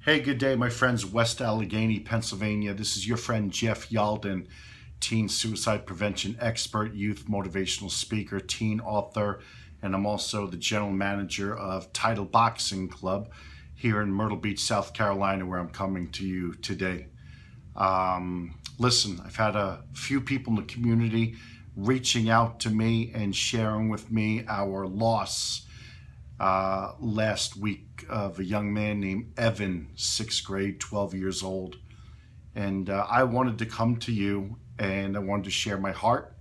Hey, good day, my friends, West Allegheny, Pennsylvania. This is your friend Jeff Yalden, teen suicide prevention expert, youth motivational speaker, teen author, and I'm also the general manager of Title Boxing Club here in Myrtle Beach, South Carolina, where I'm coming to you today. Listen, I've had a few people in the community reaching out to me and sharing with me our loss last week of a young man named Evan, 6th grade, 12 years old. And I wanted to come to you and I wanted to share my heart,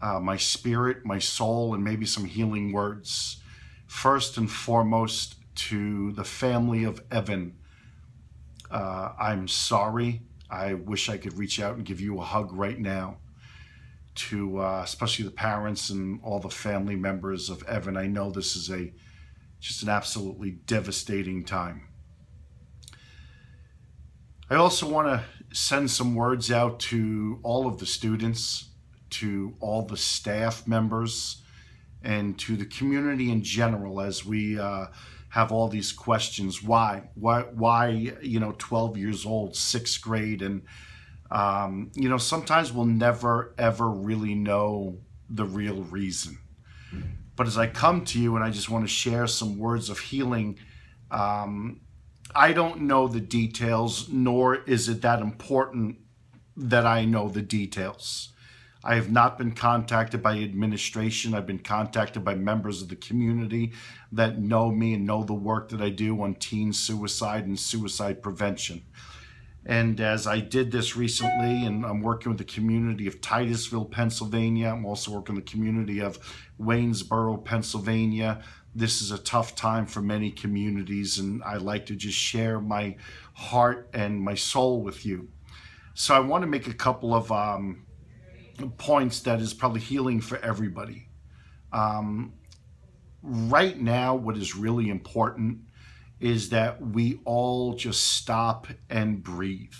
my spirit, my soul, and maybe some healing words. First and foremost, to the family of Evan, I'm sorry. I wish I could reach out and give you a hug right now. To especially the parents and all the family members of Evan. I know this is just an absolutely devastating time. I also want to send some words out to all of the students, to all the staff members, and to the community in general as we have all these questions. Why, 12 years old, 6th grade, and sometimes we'll never, ever really know the real reason. But as I come to you and I just want to share some words of healing, I don't know the details, nor is it that important that I know the details. I have not been contacted by administration. I've been contacted by members of the community that know me and know the work that I do on teen suicide and suicide prevention. And as I did this recently, and I'm working with the community of Titusville, Pennsylvania, I'm also working with the community of Waynesboro, Pennsylvania. This is a tough time for many communities, and I like to just share my heart and my soul with you. So I want to make a couple of points that is probably healing for everybody. Right now, what is really important is that we all just stop and breathe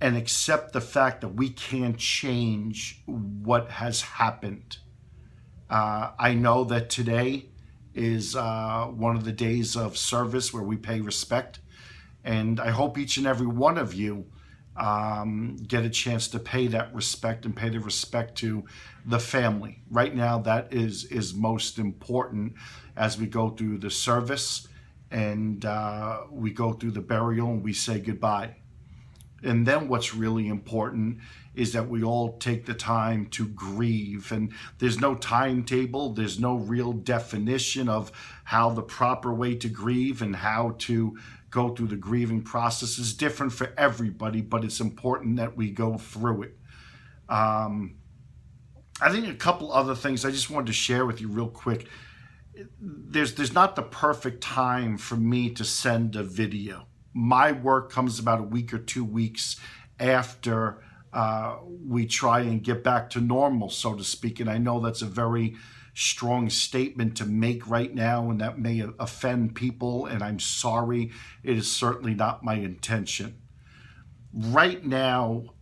and accept the fact that we can't change what has happened. I know that today is one of the days of service where we pay respect, and I hope each and every one of you get a chance to pay that respect and pay the respect to the family. Right now, that is most important as we go through the service and we go through the burial and we say goodbye. And then what's really important is that we all take the time to grieve. And there's no timetable, there's no real definition of how the proper way to grieve and how to go through the grieving process is different for everybody, but it's important that we go through it. I think a couple other things I just wanted to share with you real quick. There's not the perfect time for me to send a video. My work comes about a week or 2 weeks after we try and get back to normal, so to speak. And I know that's a very strong statement to make right now, and that may offend people, and I'm sorry. It is certainly not my intention. Right now,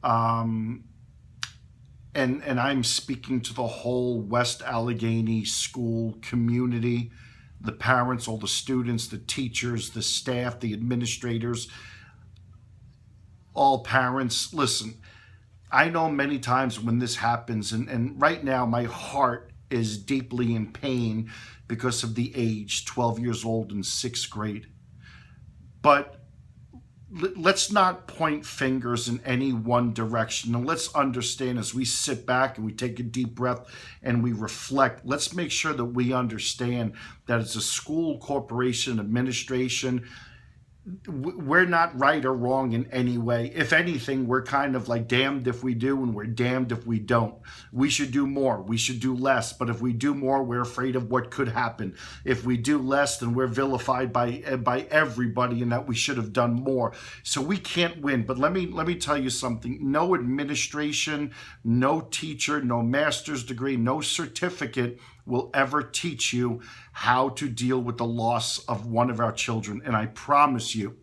and I'm speaking to the whole West Allegheny school community, the parents, all the students, the teachers, the staff, the administrators, all parents. Listen, I know many times when this happens, and right now my heart is deeply in pain because of the age, 12 years old in 6th grade. But let's not point fingers in any one direction. And let's understand as we sit back and we take a deep breath and we reflect, let's make sure that we understand that as a school, corporation, administration, we're not right or wrong in any way. If anything, we're kind of like damned if we do and we're damned if we don't. We should do more. We should do less. But if we do more, we're afraid of what could happen. If we do less, then we're vilified by everybody and that we should have done more. So we can't win. But let me tell you something. No administration, no teacher, no master's degree, no certificate will ever teach you how to deal with the loss of one of our children. And I promise you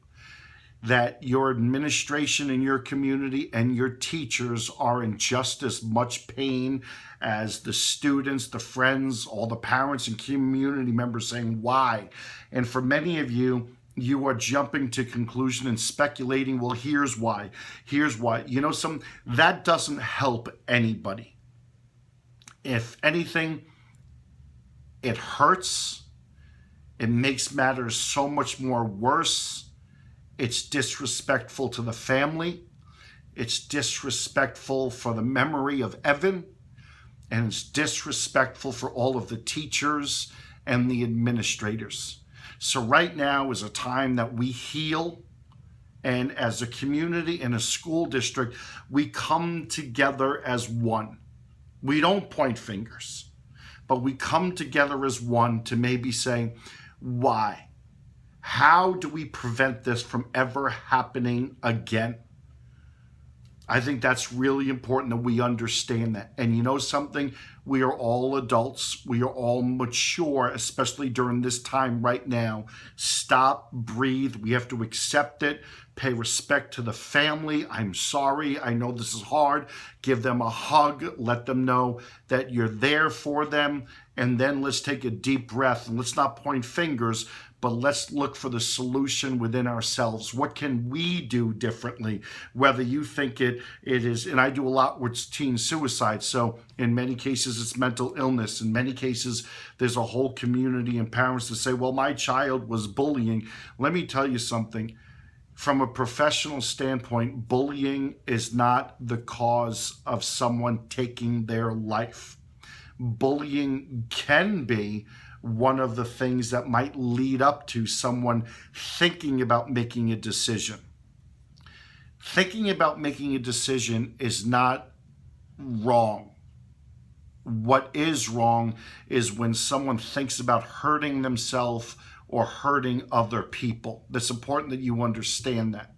that your administration in your community and your teachers are in just as much pain as the students, the friends, all the parents and community members saying why. And for many of you, You are jumping to conclusion and speculating, well, here's why. Here's why. That doesn't help anybody. If anything, it hurts. It makes matters so much more worse. It's disrespectful to the family. It's disrespectful for the memory of Evan. And it's disrespectful for all of the teachers and the administrators. So right now is a time that we heal. And as a community and a school district, we come together as one. We don't point fingers, but we come together as one to maybe say, why? How do we prevent this from ever happening again? I think that's really important that we understand that. And you know something? We are all adults. We are all mature, especially during this time right now. Stop, breathe. We have to accept it. Pay respect to the family. I'm sorry. I know this is hard. Give them a hug. Let them know that you're there for them. And then let's take a deep breath and let's not point fingers, but let's look for the solution within ourselves. What can we do differently? Whether you think it is, and I do a lot with teen suicide. So in many cases, it's mental illness. In many cases, there's a whole community and parents that say, well, my child was bullying. Let me tell you something. From a professional standpoint, bullying is not the cause of someone taking their life. Bullying can be one of the things that might lead up to someone thinking about making a decision. Thinking about making a decision is not wrong. What is wrong is when someone thinks about hurting themselves or hurting other people. It's important that you understand that.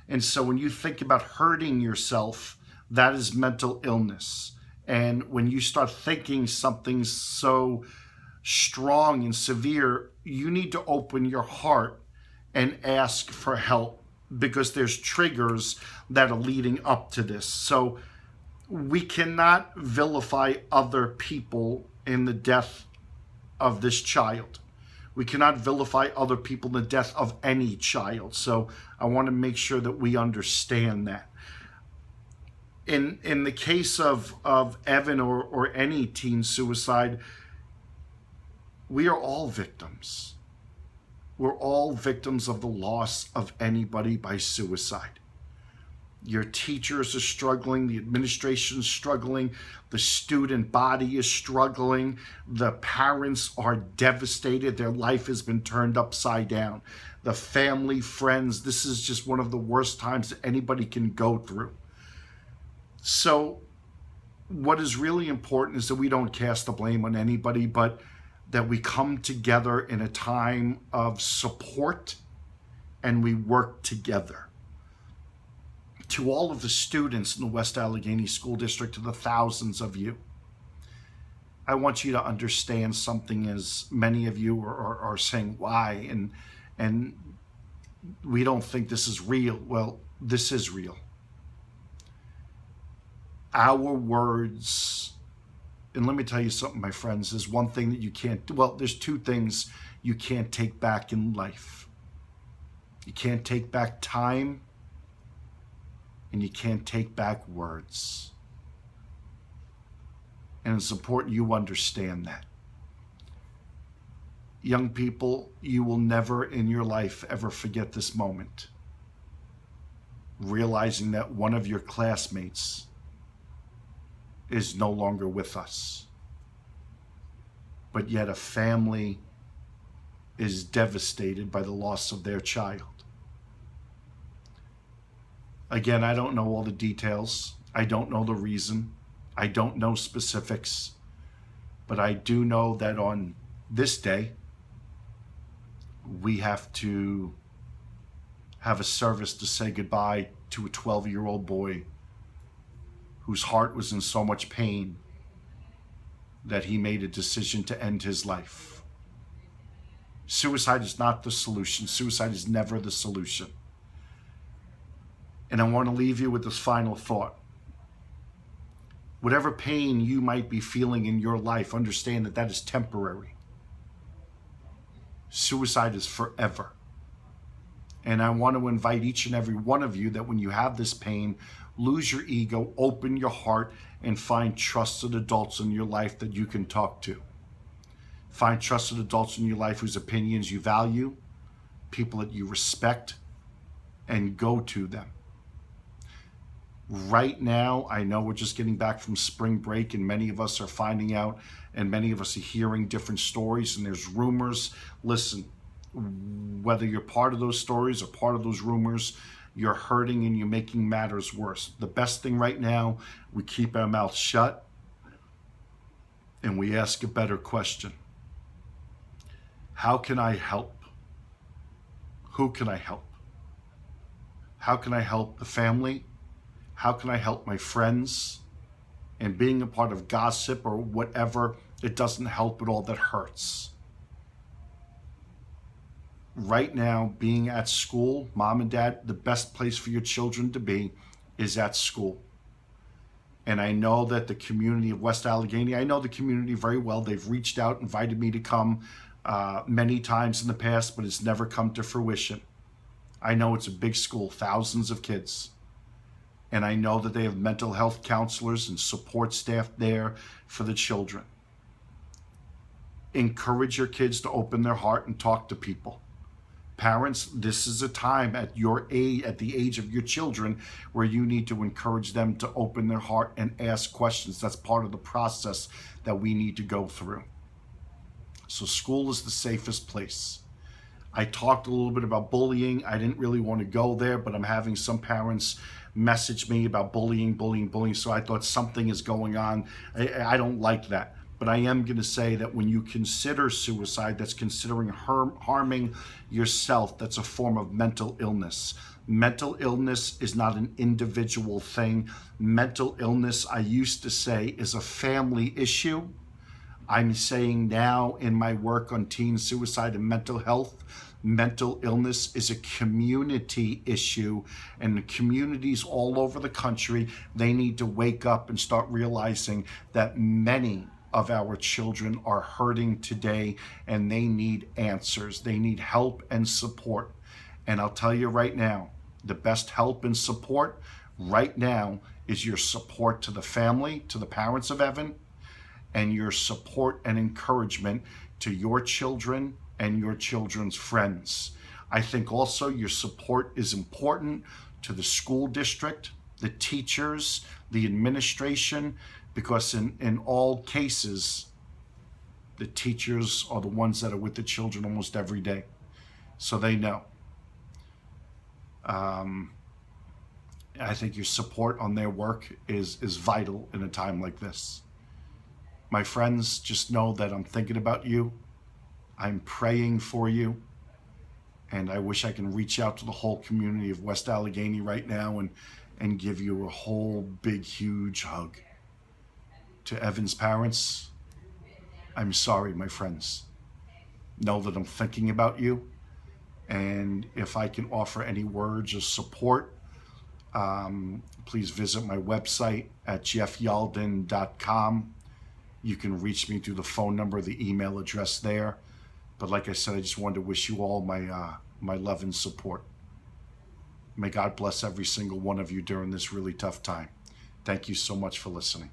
And so when you think about hurting yourself, that is mental illness. And when you start thinking something so strong and severe, you need to open your heart and ask for help, because there's triggers that are leading up to this. So we cannot vilify other people in the death of this child. We cannot vilify other people in the death of any child. So I want to make sure that we understand that. In the case of Evan or any teen suicide, we are all victims. We're all victims of the loss of anybody by suicide. Your teachers are struggling, the administration is struggling, the student body is struggling, the parents are devastated, their life has been turned upside down. The family, friends, this is just one of the worst times that anybody can go through. So what is really important is that we don't cast the blame on anybody, but that we come together in a time of support and we work together. To all of the students in the West Allegheny School District, to the thousands of you, I want you to understand something, as many of you are saying, why? And we don't think this is real. Well, this is real. Our words, and let me tell you something, my friends, there's one thing that you can't, well, there's two things you can't take back in life. You can't take back time, and you can't take back words. And it's important you understand that. Young people, you will never in your life ever forget this moment. Realizing that one of your classmates is no longer with us. But yet a family is devastated by the loss of their child. Again, I don't know all the details. I don't know the reason. I don't know specifics. But I do know that on this day, we have to have a service to say goodbye to a 12-year-old boy whose heart was in so much pain that he made a decision to end his life. Suicide is not the solution. Suicide is never the solution. And I want to leave you with this final thought. Whatever pain you might be feeling in your life, understand that that is temporary. Suicide is forever. And I want to invite each and every one of you that when you have this pain, lose your ego, open your heart, and find trusted adults in your life that you can talk to. Find trusted adults in your life whose opinions you value, people that you respect, and go to them. Right now, I know we're just getting back from spring break, and many of us are finding out, and many of us are hearing different stories, and there's rumors. Listen, whether you're part of those stories or part of those rumors, you're hurting and you're making matters worse. The best thing right now, we keep our mouth shut and we ask a better question. How can I help? Who can I help? How can I help the family? How can I help my friends? And being a part of gossip or whatever, it doesn't help at all. That hurts. Right now, being at school, mom and dad, the best place for your children to be is at school. And I know that the community of West Allegheny, I know the community very well. They've reached out, invited me to come many times in the past, but it's never come to fruition. I know it's a big school, thousands of kids. And I know that they have mental health counselors and support staff there for the children. Encourage your kids to open their heart and talk to people. Parents, this is a time at your age, at the age of your children, where you need to encourage them to open their heart and ask questions. That's part of the process that we need to go through. So school is the safest place. I talked a little bit about bullying. I didn't really want to go there, but I'm having some parents message me about bullying. So I thought something is going on. I don't like that. But I am going to say that when you consider suicide, that's considering harming yourself. That's a form of mental illness. Mental illness is not an individual thing. Mental illness, I used to say, is a family issue. I'm saying now in my work on teen suicide and mental health, mental illness is a community issue, and the communities all over the country, they need to wake up and start realizing that many of our children are hurting today and they need answers. They need help and support. And I'll tell you right now, the best help and support right now is your support to the family, to the parents of Evan, and your support and encouragement to your children and your children's friends. I think also your support is important to the school district, the teachers, the administration, because in all cases, the teachers are the ones that are with the children almost every day. So they know. I think your support on their work is vital in a time like this. My friends, just know that I'm thinking about you. I'm praying for you. And I wish I can reach out to the whole community of West Allegheny right now and give you a whole big, huge hug. To Evan's parents, I'm sorry, my friends. Know that I'm thinking about you. And if I can offer any words of support, please visit my website at jeffyalden.com. You can reach me through the phone number, the email address there. But like I said, I just wanted to wish you all my love and support. May God bless every single one of you during this really tough time. Thank you so much for listening.